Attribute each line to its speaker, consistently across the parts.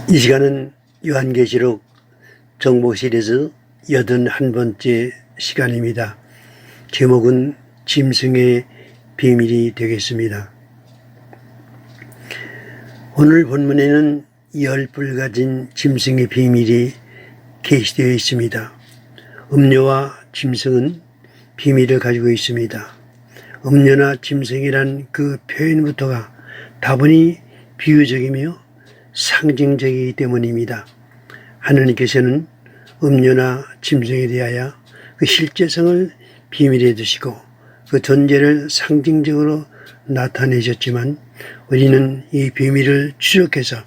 Speaker 1: 이 시간은 요한계시록 정보 시리즈 81번째 시간입니다. 제목은 짐승의 비밀이 되겠습니다. 오늘 본문에는 10뿔 가진 짐승의 비밀이 게시되어 있습니다. 음료와 짐승은 비밀을 가지고 있습니다. 음료나 짐승이란 그 표현부터가 다분히 비유적이며 상징적이기 때문입니다. 하나님께서는 음료나 짐승에 대하여 그 실제성을 비밀에 두시고 그 존재를 상징적으로 나타내셨지만 우리는 이 비밀을 추적해서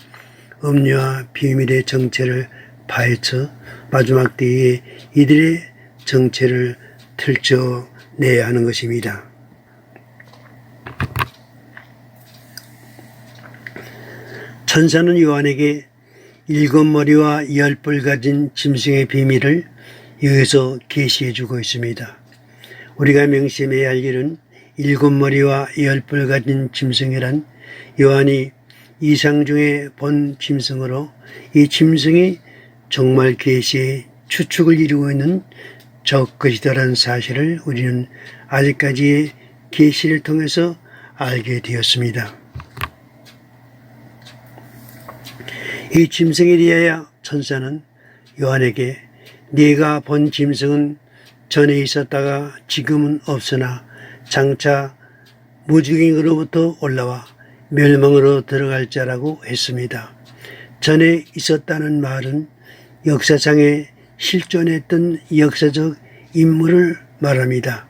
Speaker 1: 음료와 비밀의 정체를 파헤쳐 마지막 때에 이들의 정체를 들춰내야 하는 것입니다. 천사는 요한에게 7머리와 10뿔 가진 짐승의 비밀을 여기서 계시해 주고 있습니다. 우리가 명심해야 할 일은 7머리와 10뿔 가진 짐승이란 요한이 이상 중에 본 짐승으로 이 짐승이 정말 계시의 추측을 이루고 있는 적것이다라는 사실을 우리는 아직까지의 계시를 통해서 알게 되었습니다. 이 짐승에 대하여 천사는 요한에게 네가 본 짐승은 전에 있었다가 지금은 없으나 장차 무지개로부터 올라와 멸망으로 들어갈 자라고 했습니다. 전에 있었다는 말은 역사상에 실존했던 역사적 인물을 말합니다.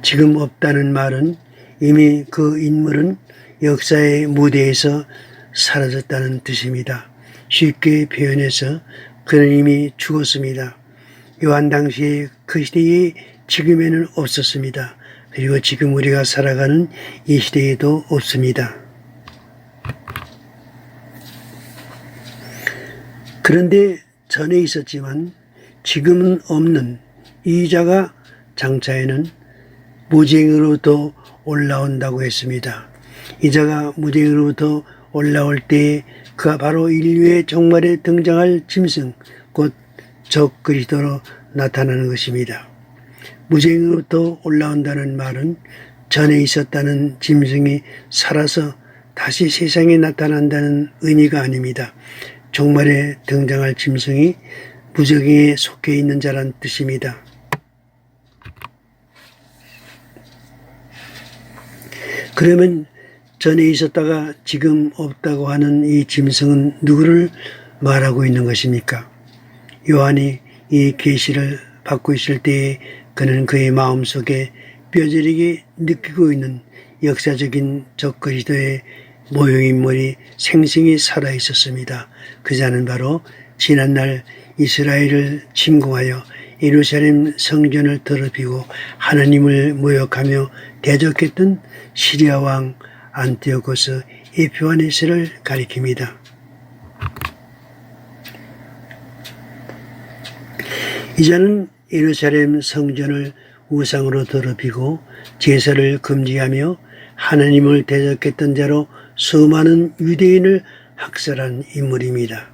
Speaker 1: 지금 없다는 말은 이미 그 인물은 역사의 무대에서 사라졌다는 뜻입니다. 쉽게 표현해서 그는 이미 죽었습니다. 요한 당시에 그 시대에 지금에는 없었습니다. 그리고 지금 우리가 살아가는 이 시대에도 없습니다. 그런데 전에 있었지만 지금은 없는 이 자가 장차에는 무지개로부터 올라온다고 했습니다. 이 자가 무지개로부터 올라올 때에 그가 바로 인류의 종말에 등장할 짐승 곧 적그리스도로 나타나는 것입니다. 무지개로부터 올라온다는 말은 전에 있었다는 짐승이 살아서 다시 세상에 나타난다는 의미가 아닙니다. 종말에 등장할 짐승이 무지개에 속해 있는 자란 뜻입니다. 그러면 전에 있었다가 지금 없다고 하는 이 짐승은 누구를 말하고 있는 것입니까? 요한이 이 계시를 받고 있을 때에 그는 그의 마음속에 뼈저리게 느끼고 있는 역사적인 적그리스도의 모형인물이 생생히 살아있었습니다. 그 자는 바로 지난날 이스라엘을 침공하여 예루살렘 성전을 더럽히고 하나님을 모욕하며 대적했던 시리아 왕 안티오코스 에피파네스를 가리킵니다. 이 자는 예루살렘 성전을 우상으로 더럽히고 제사를 금지하며 하나님을 대적했던 자로 수많은 유대인을 학살한 인물입니다.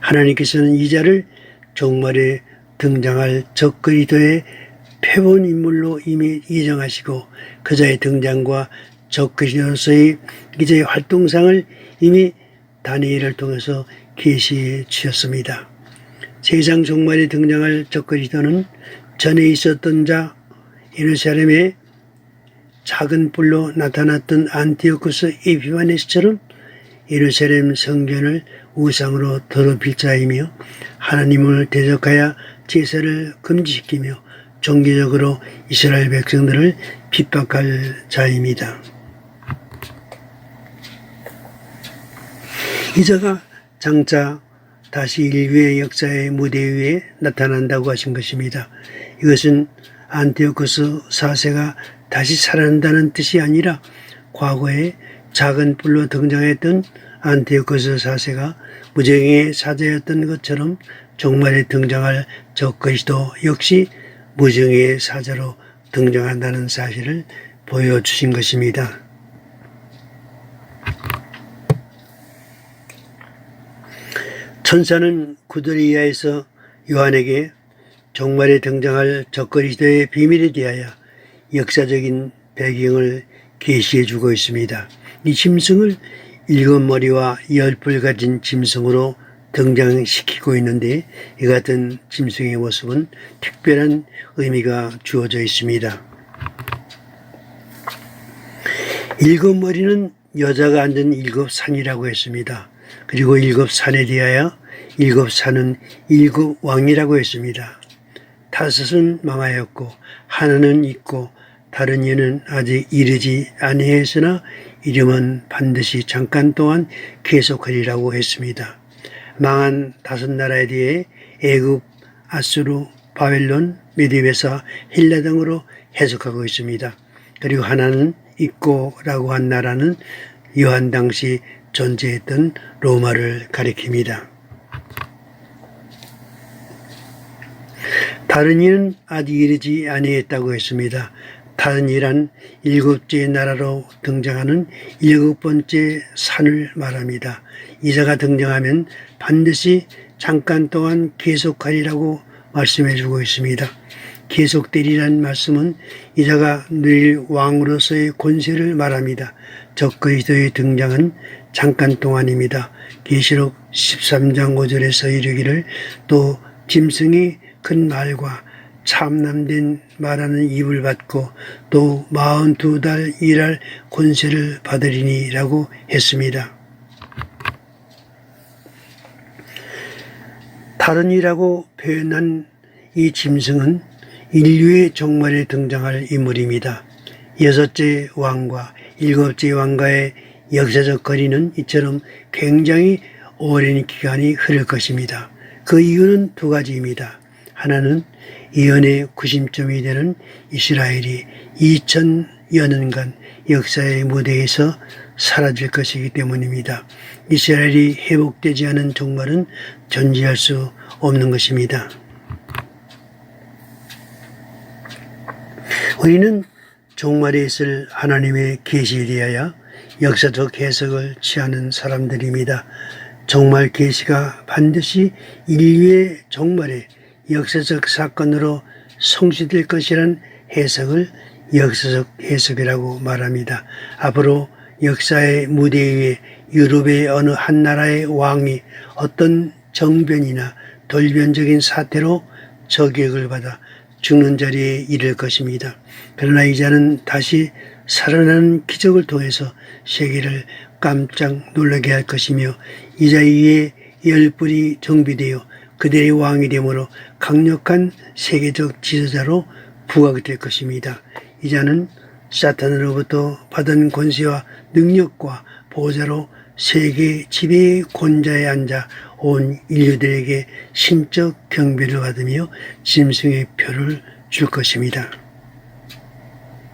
Speaker 1: 하나님께서는 이 자를 종말에 등장할 적그리스도의 표본 인물로 이미 예정하시고 그 자의 등장과 적그리스도로서의 기자의 활동상을 이미 다니엘을 통해서 계시해 주셨습니다. 세상 종말에 등장할 적그리스도는 전에 있었던 자 예루살렘의 작은 뿔로 나타났던 안티오코스 에피파네스처럼 예루살렘 성전을 우상으로 더럽힐 자이며 하나님을 대적하여 제사를 금지시키며 종교적으로 이스라엘 백성들을 핍박할 자입니다. 이 자가 장차 다시 인류의 역사의 무대 위에 나타난다고 하신 것입니다. 이것은 안티오코스 4세가 다시 살아난다는 뜻이 아니라 과거에 작은 뿔로 등장했던 안티오코스 4세가 무지개의 사자였던 것처럼 종말에 등장할 적그리스도 역시 무지개의 사자로 등장한다는 사실을 보여주신 것입니다. 천사는 구드리아에서 요한에게 종말에 등장할 적그리스도의 비밀에 대하여 역사적인 배경을 계시해 주고 있습니다. 이 짐승을 7머리와 10뿔 가진 짐승으로 등장시키고 있는데 이 같은 짐승의 모습은 특별한 의미가 주어져 있습니다. 7머리는 여자가 앉은 7산이라고 했습니다. 그리고 7산에 대하여 7산은 7왕이라고 했습니다. 5은 망하였고 하나는 있고 다른 이는 아직 이르지 아니하였으나 이름은 반드시 잠깐 동안 계속하리라고 했습니다. 망한 5나라에 대해 애굽, 아수르, 바벨론, 메디베사, 힐라 등으로 해석하고 있습니다. 그리고 하나는 있고 라고 한 나라는 요한 당시 존재했던 로마를 가리킵니다. 다른 이는 아직 이르지 아니했다고 했습니다. 다른 이란 7째 나라로 등장하는 7번째 산을 말합니다. 이자가 등장하면 반드시 잠깐 동안 계속하리라고 말씀해 주고 있습니다. 계속되리란 말씀은 이자가 누릴 왕으로서의 권세를 말합니다. 적그리스도의 등장은 잠깐 동안입니다. 계시록 13장 5절에서 이르기를 또 짐승이 큰 말과 참남된 말하는 입을 받고 또 42달 일할 권세를 받으리니 라고 했습니다. 다른 이라고 표현한 이 짐승은 인류의 종말에 등장할 인물입니다. 6째 왕과 7째 왕과의 역사적 거리는 이처럼 굉장히 오랜 기간이 흐를 것입니다. 그 이유는 2가지입니다. 하나는 예언의 구심점이 되는 이스라엘이 2000여 년간 역사의 무대에서 사라질 것이기 때문입니다. 이스라엘이 회복되지 않은 종말은 존재할 수 없는 것입니다. 우리는 종말에 있을 하나님의 계시에 대하여 역사적 해석을 취하는 사람들입니다. 종말 계시가 반드시 인류의 종말에 역사적 사건으로 성취될 것이란 해석을 역사적 해석이라고 말합니다. 앞으로 역사의 무대 위에 유럽의 어느 한 나라의 왕이 어떤 정변이나 돌변적인 사태로 저격을 받아 죽는 자리에 이를 것입니다. 그러나 이자는 다시 살아나는 기적을 통해서 세계를 깜짝 놀라게 할 것이며 이자 위에 10뿔이 정비되어 그들의 왕이 되므로 강력한 세계적 지도자로 부각될 것입니다. 이자는 사탄으로부터 받은 권세와 능력과 보호자로 세계 지배의 권좌에 앉아 온 인류들에게 신적 경배를 받으며 짐승의 표를 줄 것입니다.